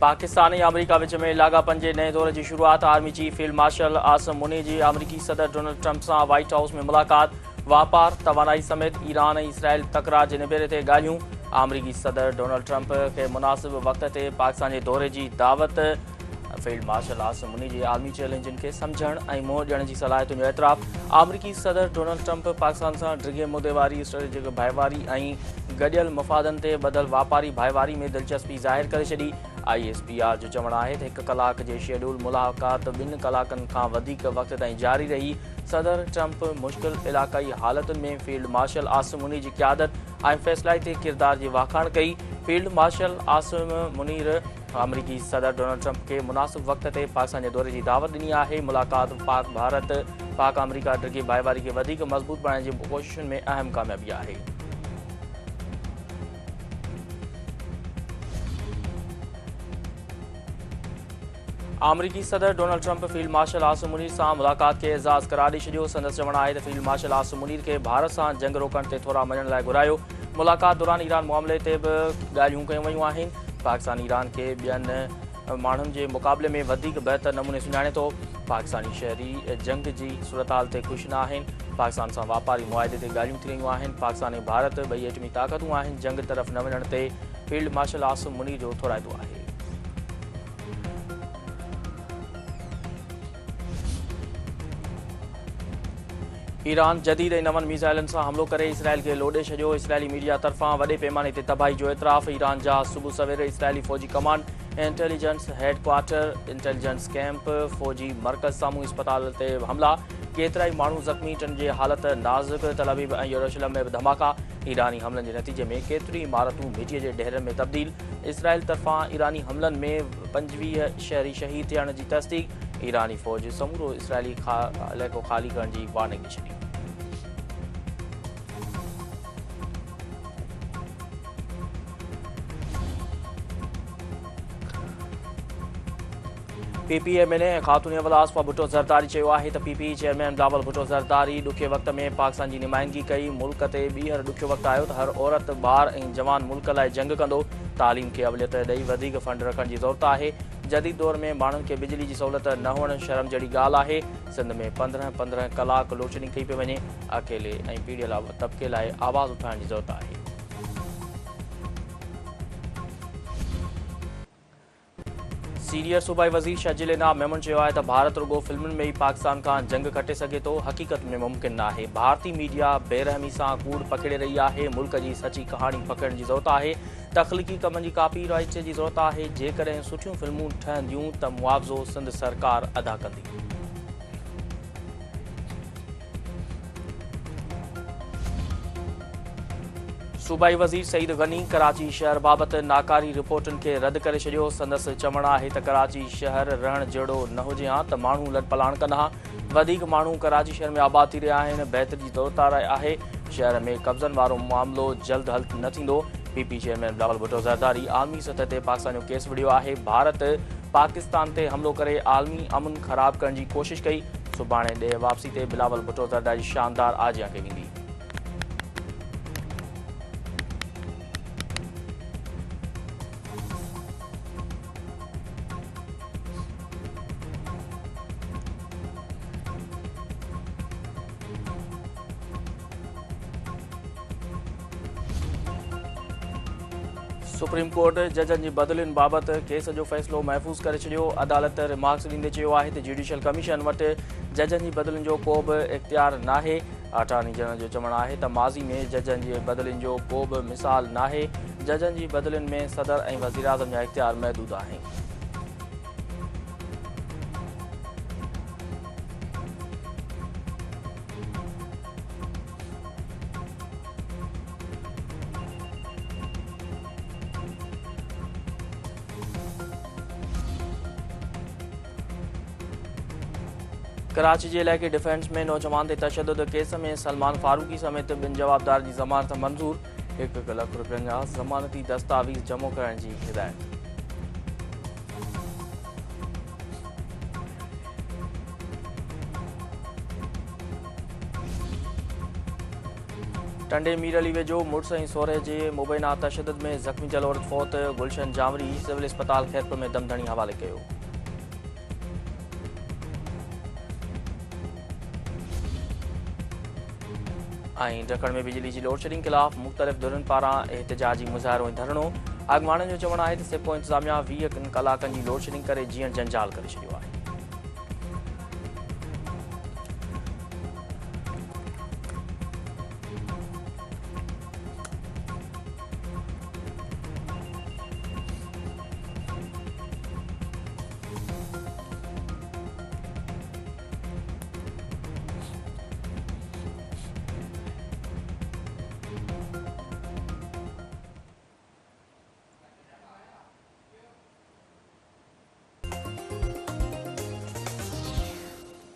पाकिस्तान ऐं अमरीका विच में लाॻापन जे नएं दौर जी शुरूआत। Army chief field marshal Asim मुनी जी अमरीकी सदर डोनाल्ड ट्रंप सां व्हाइट हाउस में मुलाक़ात। वापार, तवानाई समेत ईरान ऐं इसराइल तकरार जे निबेरे ते ॻाल्हियूं। अमरीकी सदर डोनाल्ड ट्रंप खे मुनासिब वक़्त ते पाकिस्तान जे दौरे जी दावत। फील्ड मार्शल आसिम मुनी जे आलमी चैलेंजनि खे सम्झण ऐं मुंहुं ॾियण जी सलाहियतुनि जो एतिराफ़। अमरीकी सदर डोनाल्ड ट्रंप पाकिस्तान सां डिघे मुदे वारी स्ट्रेटेजिक भाईवारी ऐं गॾियल मफ़ादनि ते ॿधल वापारी भाईवारी में दिलचस्पी ज़ाहिर करे छॾी। ISPR जो चवणु आहे त 1 कलाक जे शेड्यूल मुलाक़ात 2 कलाकनि खां वधीक वक़्त ताईं जारी रही। सदर ट्रंप मुश्किल इलाक़ाई हालतुनि में फील्ड मार्शल आसिम मुनी जी क़यादत ऐं फ़ैसिलाती किरदार जी वाखाण कई। फील्ड मार्शल आसिम मुनीर अमरीकी सदर डोनाल्ड ट्रंप खे मुनासिब वक़्त ते पाकिस्तान जे दौरे जी दावत ॾिनी आहे। मुलाक़ात पाक भारत पाक अमरीका डिघी भाईवारी खे वधीक मज़बूत बणाइण जी कोशिशुनि में अहम कामयाबी आहे। अमरीकी सदर Donald Trump field marshal Asim Munir सां मुलाक़ात खे एज़ाज़ करार ॾेई छॾियो। संदसि चवणु आहे त फील्ड मार्शल आसिम मुनीर खे भारत सां जंग रोकण ते थोरा मञण लाइ घुरायो। मुलाक़ात दौरान ईरान मामले ते बि ॻाल्हियूं कयूं वयूं आहिनि। पाकिस्तान ईरान खे ॿियनि माण्हुनि जे मुक़ाबले में वधीक बहितर नमूने सुञाणे थो। पाकिस्तानी शहरी जंग जी सूरतहाल ते ख़ुशि न आहिनि। पाकिस्तान सां वापारी मुआदे ते ॻाल्हियूं थी रहियूं आहिनि। पाकिस्तान ऐं भारत ॿई एटमी ताक़तूं आहिनि। जंग तरफ़ न वञण ते फील्ड मार्शल आसिम मुनीर जो थोराइतो आहे। ईरान जदीद ऐं नवनि मिसाइलनि सां हमिलो करे इसराइल खे लोॾे छॾियो। इसराइली मीडिया तरफ़ां वॾे पैमाने ते तबाही जो एतिराफ़। ईरान जा सुबुह सवेरे इसराइली फ़ौजी command, intelligence headquarter, intelligence camp, फ़ौजी मर्कज़ साम्हूं इस्पताल ते हमला। केतिरा ई माण्हू ज़ख़्मी, टिनि जी हालत नाज़ुक। तल अवीव ऐं यरूशलम में बि धमाका। ईरानी हमलनि जे नतीजे में केतिरी इमारतूं मिटीअ जे ढेरनि में तब्दील। इसराइल तरफ़ां ईरानी हमलनि में 25 शहरी शहीद थियण जी तस्दीक़। ईरानी फ़ौज समूरो इसराइली इलाइक़ो ख़ाली करण जी वार्निंग ॾई छॾी। PPMN ऐं ख़ातून अवल आसफ़ा भुट्टो ज़रदारी चयो आहे त PPE चेयरमैन बिलावल भुट्टो ज़रदारी ॾुखे वक़्त में पाकिस्तान जी नुमाइंदगी कई। मुल्क ते ॿीहर ॾुखियो वक़्तु आयो त हर औरत, ॿार ऐं जवान मुल्क लाइ जंग कंदो। तालीम खे अवलियत ॾेई वधीक फंड रखण जी ज़रूरत आहे। जदीद दौर में माण्हुनि खे बिजली जी सहूलियत न हुअण शर्म जहिड़ी ॻाल्हि आहे। सिंध में 15-15 कलाक लोडशेडिंग कई पई वञे। अकेले ऐं पीड़ियल तबिके लाइ आवाज़ उठाइण जी ज़रूरत आहे। सीनियर सूबाई वज़ीर शहजिल इनाम मेमन चयो आहे त भारत रुगो फिल्मुनि में ई पाकिस्तान खां जंग खटे सघे थो। हक़ीक़त में मुमकिन न आहे। भारतीय मीडिया बेरहमी सां कूड़ पकिड़े रही आहे। मुल्क जी सची कहाणी पकिड़ण जी ज़रूरत आहे। तख़लीक़ी कमनि जी कापी राइट जी ज़रूरत आहे। जेकॾहिं सुठियूं फिल्मूं ठहंदियूं त मुआवज़ो सिंध सरकार अदा कंदी। सूबाई वज़ीर सईद गनी कराची शहर बाबति नाकारी रिपोर्टुनि खे रद्द करे छॾियो। संदसि चवणु आहे त कराची शहर रहण जहिड़ो न हुजे हा त माण्हू लटपलाण कंदा हा। वधीक माण्हू कराची शहर में आबाद थी रहिया आहिनि। बहितरी जी ज़रूरत आहे। शहर में कब्ज़नि वारो मामिलो जल्द हल न थींदो। PP चेयरमैन बिलावल भुट्टो ज़रदारी आलमी सतह ते पाकिस्तान जो केस विढ़ियो आहे। भारत पाकिस्तान ते हमलो करे आलमी अमन ख़राब करण जी कोशिशि कई। सुभाणे ॾे वापसी ते बिलावल भुट्टो ज़रदारी शानदार आजिया कई वेंदी। सुप्रीम कोर्ट जजनि जी बदिलियुनि बाबति केस जो फ़ैसिलो महफ़ूज़ करे छॾियो। अदालत रिमार्क्स ॾींदे चयो आहे त जुडिशियल कमीशन वटि जजनि जी बदिलियुनि जो को बि इख़्तियार नाहे। अटॉर्नी जनरल जो चवणु आहे त माज़ी में जजनि जी बदिलियुनि जो को बि मिसाल नाहे। जजनि जी बदिलियुनि में सदर ऐं वज़ीर आज़म जा इख़्तियार महदूद आहिनि। कराची जे इलाइक़े डिफेंस में नौजवान ते तशद्दुद केस में सलमान फारूकी समेत 2 जवाबदार जी ज़मानत मंज़ूर। 1 लख रुपयनि जा ज़मानती दस्तावेज़ जमो करण जी हिदायत। टंडे मीरली वेझो मुड़ुस ऐं सहुरे जे मुबैना तशदुद में ज़ख़्मी थियल औरत फौत। गुलशन जामरी सिविल अस्पताल खैरपुर में दमदणी हवाले कयो। ॾखण में बिजली जी लोड शेडिंग ख़िलाफ़ मुख़्तलिफ़ धुरियुनि पारां एहतिजाजी मुज़ाहिरो ऐं धरणो। अॻुवाणनि जो चवणु आहे त सिपो इंतिज़ामिया 20 कलाकनि जी लोड शेडिंग करे जीअण जंजाल करे छॾियो आहे।